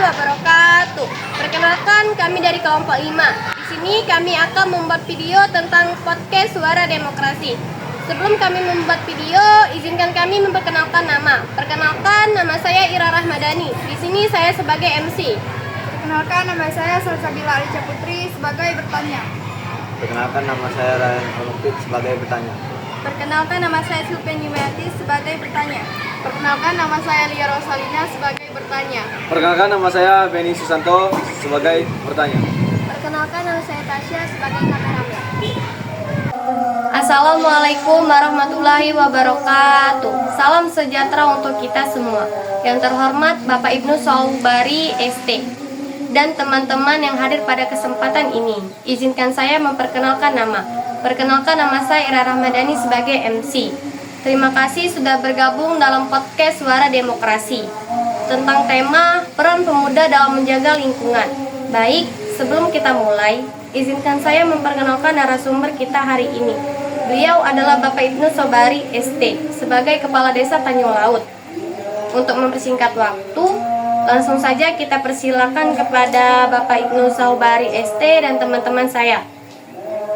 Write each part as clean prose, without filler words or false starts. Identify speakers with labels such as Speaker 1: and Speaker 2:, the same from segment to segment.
Speaker 1: wabarakatuh. Perkenalkan, kami dari kelompok 5. Di sini kami akan membuat video tentang podcast Suara Demokrasi. Sebelum kami membuat video, izinkan kami memperkenalkan nama. Perkenalkan, nama saya Ira Rahmadani. Di sini saya sebagai MC.
Speaker 2: Perkenalkan, nama saya Salsabila Alicia Putri sebagai bertanya.
Speaker 3: Perkenalkan, nama saya Ryan Olimpik sebagai bertanya.
Speaker 2: Perkenalkan, nama saya Sulpen Yumayati sebagai bertanya. Perkenalkan, nama saya Lia Rosalina sebagai bertanya.
Speaker 3: Perkenalkan, nama saya Benny Susanto sebagai bertanya.
Speaker 2: Perkenalkan, nama saya Tasya sebagai kameramen.
Speaker 1: Assalamualaikum warahmatullahi wabarakatuh. Salam sejahtera untuk kita semua. Yang terhormat Bapak Ibnu Saubari ST dan teman-teman yang hadir pada kesempatan ini. Izinkan saya memperkenalkan nama. Perkenalkan, nama saya Ira Rahmadani sebagai MC. Terima kasih sudah bergabung dalam podcast Suara Demokrasi tentang tema peran pemuda dalam menjaga lingkungan. Baik, sebelum kita mulai, izinkan saya memperkenalkan narasumber kita hari ini. Beliau adalah Bapak Ibnu Saubari ST sebagai Kepala Desa Tanjung Laut. Untuk mempersingkat waktu, langsung saja kita persilakan kepada Bapak Ibnu Saubari ST dan teman-teman saya.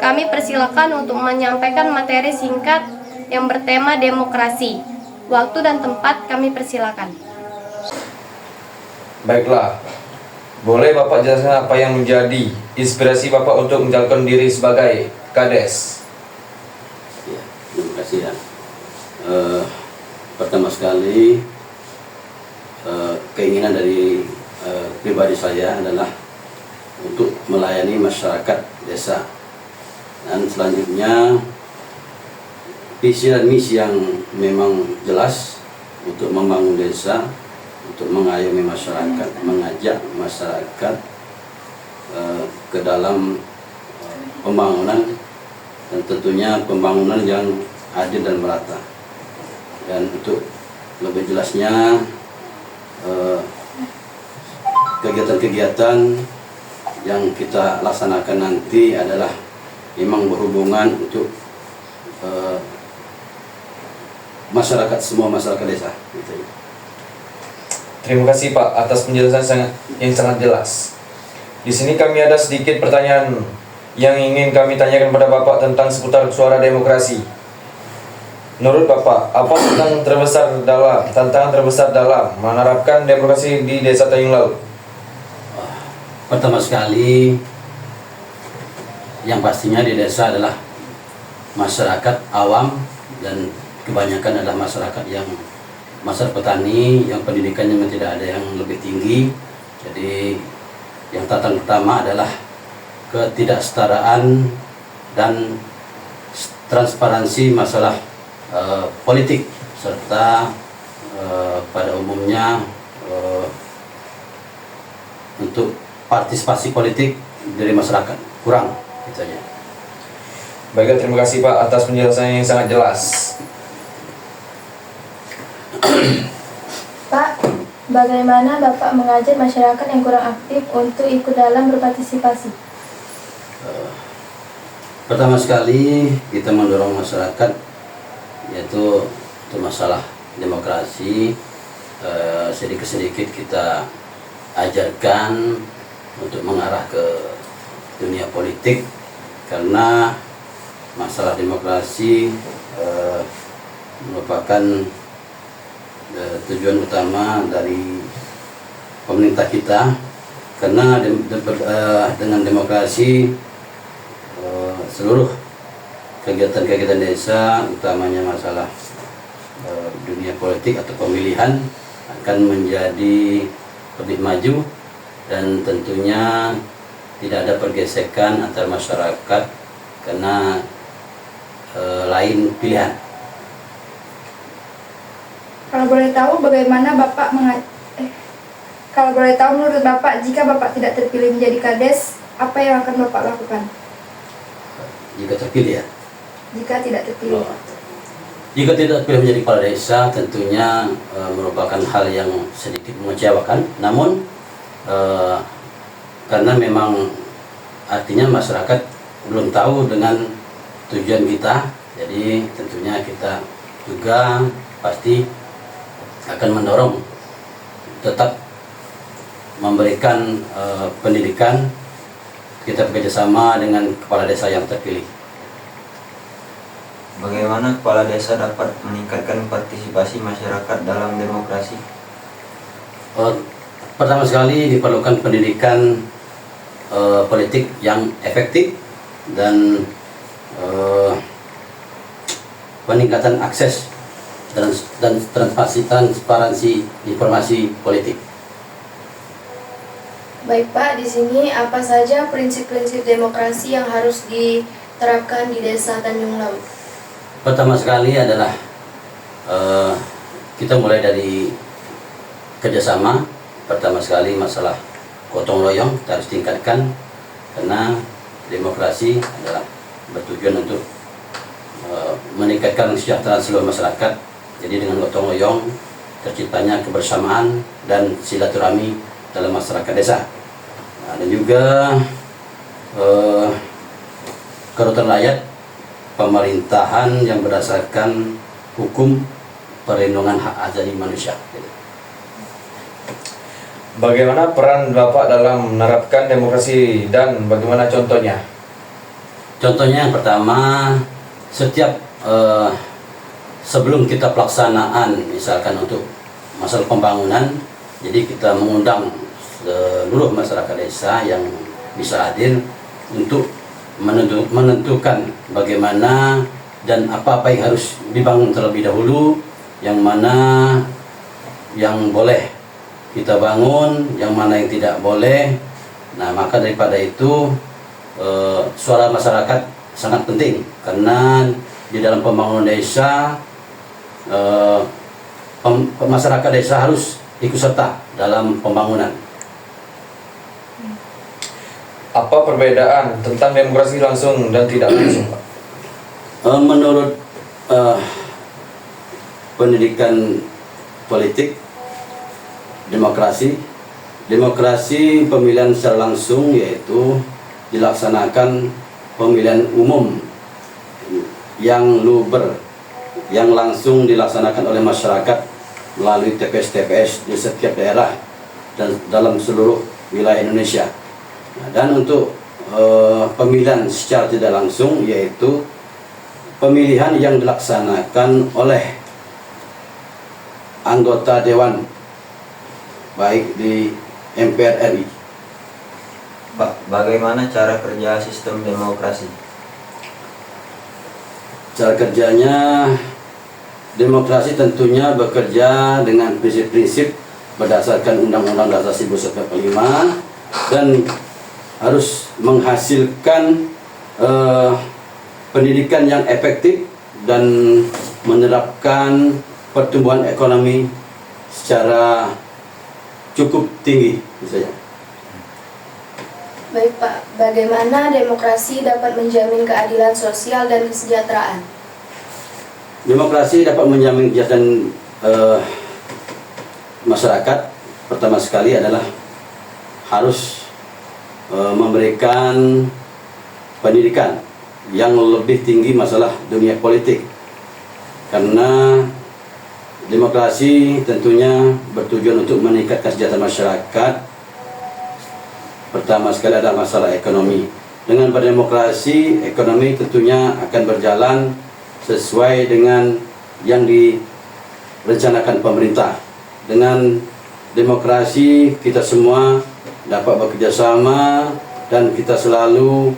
Speaker 1: Kami persilakan untuk menyampaikan materi singkat yang bertema demokrasi. Waktu dan tempat kami persilakan.
Speaker 4: Baiklah, boleh Bapak jelaskan apa yang menjadi inspirasi Bapak untuk mencalonkan diri sebagai Kades?
Speaker 5: Ya, terima kasih ya. Pertama sekali, keinginan dari pribadi saya adalah untuk melayani masyarakat desa. Dan selanjutnya visi dan misi yang memang jelas untuk membangun desa, untuk mengayomi masyarakat, mengajak masyarakat ke dalam pembangunan, dan tentunya pembangunan yang adil dan merata. Dan untuk lebih jelasnya, kegiatan-kegiatan yang kita laksanakan nanti adalah memang berhubungan untuk masyarakat, semua masyarakat desa.
Speaker 4: Terima kasih Pak atas penjelasan yang sangat jelas. Di sini kami ada sedikit pertanyaan yang ingin kami tanyakan pada Bapak tentang seputar Suara Demokrasi. Menurut Bapak, apa tantangan terbesar dalam menerapkan demokrasi di Desa Tanjung Laut?
Speaker 5: Pertama sekali, yang pastinya di desa adalah masyarakat awam, dan kebanyakan adalah masyarakat petani yang pendidikannya memang tidak ada yang lebih tinggi. Jadi yang tantangan pertama adalah ketidaksetaraan dan transparansi masalah politik, serta pada umumnya untuk partisipasi politik dari masyarakat kurang, gitu aja.
Speaker 4: Baiklah, terima kasih Pak atas penjelasan yang sangat jelas.
Speaker 6: Pak, bagaimana Bapak mengajak masyarakat yang kurang aktif untuk ikut dalam berpartisipasi?
Speaker 5: Pertama sekali kita mendorong masyarakat, yaitu untuk masalah demokrasi, sedikit-sedikit kita ajarkan untuk mengarah ke dunia politik, karena masalah demokrasi merupakan tujuan utama dari pemerintah kita, karena dengan demokrasi seluruh kegiatan-kegiatan desa, utamanya masalah dunia politik atau pemilihan, akan menjadi lebih maju, dan tentunya tidak ada pergesekan antar masyarakat karena lain pilihan.
Speaker 2: Kalau boleh tahu menurut Bapak, jika Bapak tidak terpilih menjadi Kades, apa yang akan Bapak lakukan?
Speaker 5: Jika terpilih ya?
Speaker 2: Jika tidak terpilih.
Speaker 5: Jika tidak terpilih menjadi kepala desa, tentunya merupakan hal yang sedikit mengecewakan. Namun karena memang artinya masyarakat belum tahu dengan tujuan kita, jadi tentunya kita juga pasti akan mendorong tetap memberikan pendidikan, kita bekerjasama dengan kepala desa yang terpilih.
Speaker 7: Bagaimana kepala desa dapat meningkatkan partisipasi masyarakat dalam demokrasi?
Speaker 5: Pertama sekali diperlukan pendidikan politik yang efektif dan peningkatan akses dan transparansi informasi politik.
Speaker 6: Baik Pak, di sini apa saja prinsip-prinsip demokrasi yang harus diterapkan di Desa Tanjung Laut?
Speaker 5: Pertama sekali adalah kita mulai dari kerjasama. Pertama sekali masalah gotong royong kita harus tingkatkan, karena demokrasi adalah bertujuan untuk meningkatkan kesejahteraan seluruh masyarakat. Jadi dengan gotong royong terciptanya kebersamaan dan silaturahmi dalam masyarakat desa. Nah, dan juga kedaulatan rakyat, pemerintahan yang berdasarkan hukum, perlindungan hak asasi manusia.
Speaker 4: Bagaimana peran Bapak dalam menerapkan demokrasi dan bagaimana contohnya?
Speaker 5: Contohnya yang pertama, setiap sebelum kita pelaksanaan misalkan untuk masalah pembangunan, jadi kita mengundang seluruh masyarakat desa yang bisa hadir untuk menentukan bagaimana dan apa-apa yang harus dibangun terlebih dahulu, yang mana yang boleh kita bangun, yang mana yang tidak boleh. Nah, maka daripada itu suara masyarakat sangat penting, karena di dalam pembangunan desa masyarakat desa harus ikut serta dalam pembangunan.
Speaker 4: Apa perbedaan tentang demokrasi langsung dan tidak langsung, Pak?
Speaker 5: Menurut pendidikan politik, demokrasi pemilihan secara langsung yaitu dilaksanakan pemilihan umum yang luber, yang langsung dilaksanakan oleh masyarakat melalui TPS-TPS di setiap daerah dan dalam seluruh wilayah Indonesia. Nah, dan untuk pemilihan secara tidak langsung yaitu pemilihan yang dilaksanakan oleh anggota dewan baik di MPR RI.
Speaker 7: Pak, bagaimana cara kerja sistem demokrasi?
Speaker 5: Cara kerjanya, demokrasi tentunya bekerja dengan prinsip-prinsip berdasarkan Undang-Undang Dasar 1945 dan harus menghasilkan pendidikan yang efektif dan menerapkan pertumbuhan ekonomi secara cukup tinggi misalnya.
Speaker 6: Baik Pak, bagaimana demokrasi dapat menjamin keadilan sosial dan kesejahteraan?
Speaker 5: Demokrasi dapat menjamin kesejahteraan masyarakat. Pertama sekali adalah harus memberikan pendidikan yang lebih tinggi masalah dunia politik, karena demokrasi tentunya bertujuan untuk meningkatkan kesejahteraan masyarakat. Pertama sekali adalah masalah ekonomi. Dengan berdemokrasi, ekonomi tentunya akan berjalan sesuai dengan yang direncanakan pemerintah. Dengan demokrasi kita semua dapat bekerja sama dan kita selalu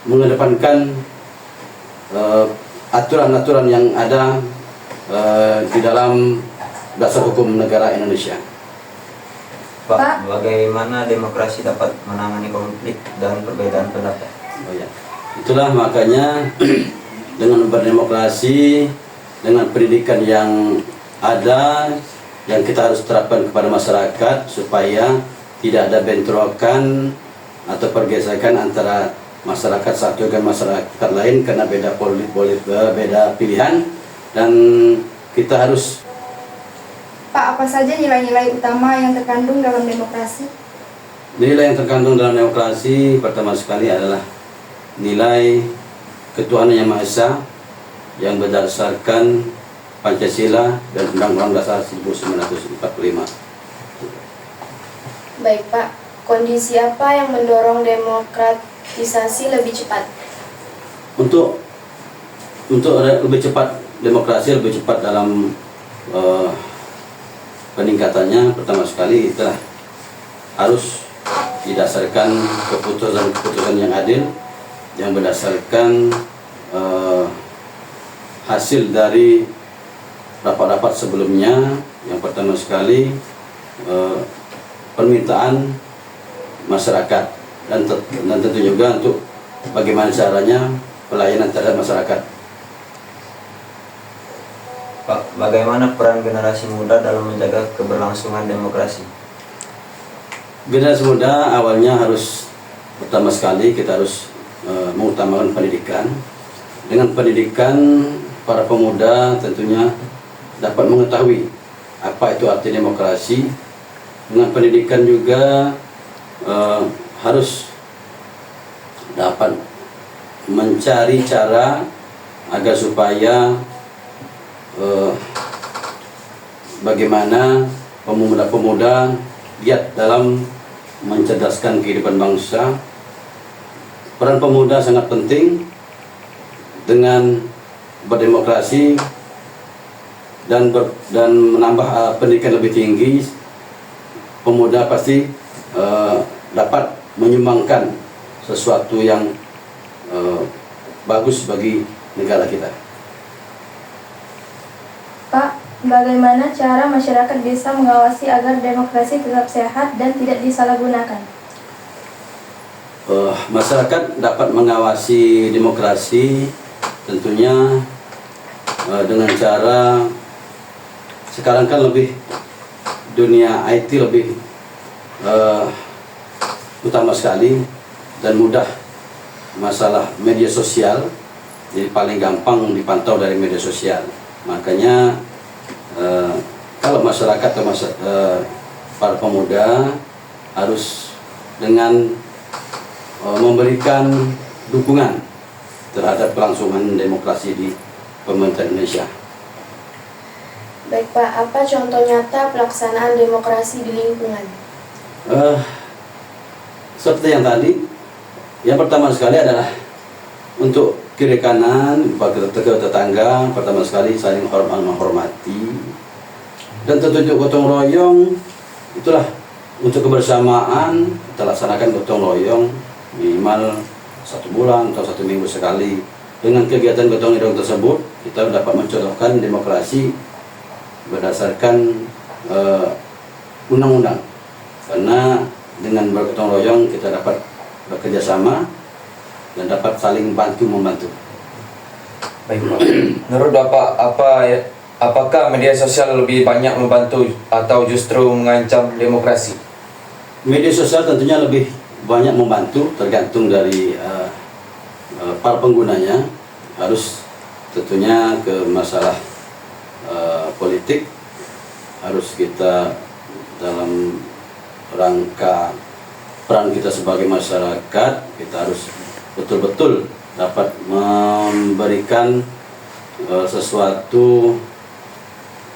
Speaker 5: mengedepankan aturan-aturan yang ada di dalam dasar hukum negara Indonesia.
Speaker 7: Pak, bagaimana demokrasi dapat menangani konflik dan perbedaan pendapat?
Speaker 5: Oh ya. Itulah makanya dengan berdemokrasi, dengan pendidikan yang ada, yang kita harus terapkan kepada masyarakat supaya tidak ada bentrokan atau pergesekan antara masyarakat satu dengan masyarakat lain karena beda beda pilihan, dan kita harus.
Speaker 2: Pak, apa saja nilai-nilai utama yang terkandung dalam demokrasi?
Speaker 5: Nilai yang terkandung dalam demokrasi pertama sekali adalah nilai ketuhanan yang Maha Esa yang berdasarkan Pancasila dan Undang-Undang Dasar 1945.
Speaker 6: Baik Pak, kondisi apa yang mendorong demokratisasi lebih cepat?
Speaker 5: Untuk lebih cepat demokrasi lebih cepat dalam peningkatannya, pertama sekali kita harus didasarkan keputusan yang adil yang berdasarkan hasil dari rapat-rapat sebelumnya. Yang pertama sekali permintaan masyarakat dan tentu juga untuk bagaimana caranya pelayanan terhadap masyarakat.
Speaker 7: Pak, bagaimana peran generasi muda dalam menjaga keberlangsungan demokrasi?
Speaker 5: Generasi muda awalnya harus, pertama sekali kita harus mengutamakan pendidikan. Dengan pendidikan, para pemuda tentunya dapat mengetahui apa itu arti demokrasi. Dengan pendidikan juga harus dapat mencari cara agar supaya bagaimana pemuda-pemuda giat dalam mencerdaskan kehidupan bangsa. Peran pemuda sangat penting. Dengan berdemokrasi dan menambah pendidikan lebih tinggi, pemuda pasti dapat menyumbangkan sesuatu yang bagus bagi negara kita.
Speaker 2: Pak, bagaimana cara masyarakat bisa mengawasi agar demokrasi tetap sehat dan tidak disalahgunakan?
Speaker 5: Masyarakat dapat mengawasi demokrasi tentunya dengan cara, sekarang kan lebih dunia IT lebih utama sekali dan mudah, masalah media sosial jadi paling gampang dipantau dari media sosial. Makanya kalau masyarakat atau para pemuda harus dengan memberikan dukungan terhadap kelangsungan demokrasi di pemerintahan Indonesia.
Speaker 6: Baik Pak, apa contoh nyata pelaksanaan demokrasi di lingkungan?
Speaker 5: Seperti yang tadi, yang pertama sekali adalah untuk kiri kanan, bagi tetangga, pertama sekali saling menghormati, dan tentu juga gotong royong. Itulah untuk kebersamaan, kita laksanakan gotong royong minimal 1 bulan atau 1 minggu sekali. Dengan kegiatan gotong royong tersebut, kita dapat mencontohkan demokrasi berdasarkan undang-undang. Karena dengan bergotong royong kita dapat bekerja sama dan dapat saling bantu-membantu.
Speaker 4: Baik Pak. Menurut Bapak, apakah media sosial lebih banyak membantu atau justru mengancam demokrasi?
Speaker 5: Media sosial tentunya lebih banyak membantu, tergantung dari para penggunanya. Harus tentunya ke masalah politik, harus kita dalam rangka peran kita sebagai masyarakat, kita harus betul-betul dapat memberikan sesuatu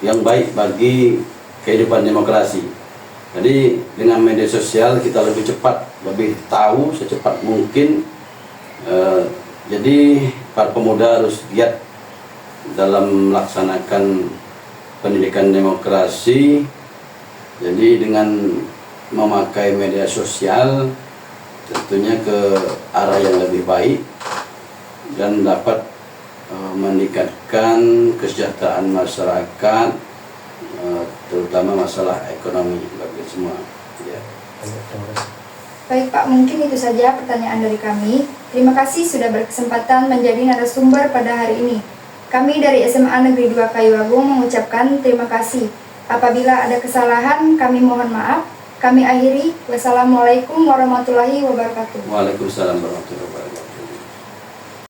Speaker 5: yang baik bagi kehidupan demokrasi. Jadi dengan media sosial kita lebih cepat, lebih tahu secepat mungkin. Jadi para pemuda harus giat dalam melaksanakan pendidikan demokrasi. Jadi dengan memakai media sosial tentunya ke arah yang lebih baik dan dapat meningkatkan kesejahteraan masyarakat, terutama masalah ekonomi bagi semua. Ya.
Speaker 2: Baik Pak, mungkin itu saja pertanyaan dari kami. Terima kasih sudah berkesempatan menjadi narasumber pada hari ini. Kami dari SMA Negeri 2 Kayu Agung mengucapkan terima kasih. Apabila ada kesalahan, kami mohon maaf. Kami akhiri. Wassalamualaikum warahmatullahi wabarakatuh.
Speaker 5: Waalaikumsalam warahmatullahi wabarakatuh.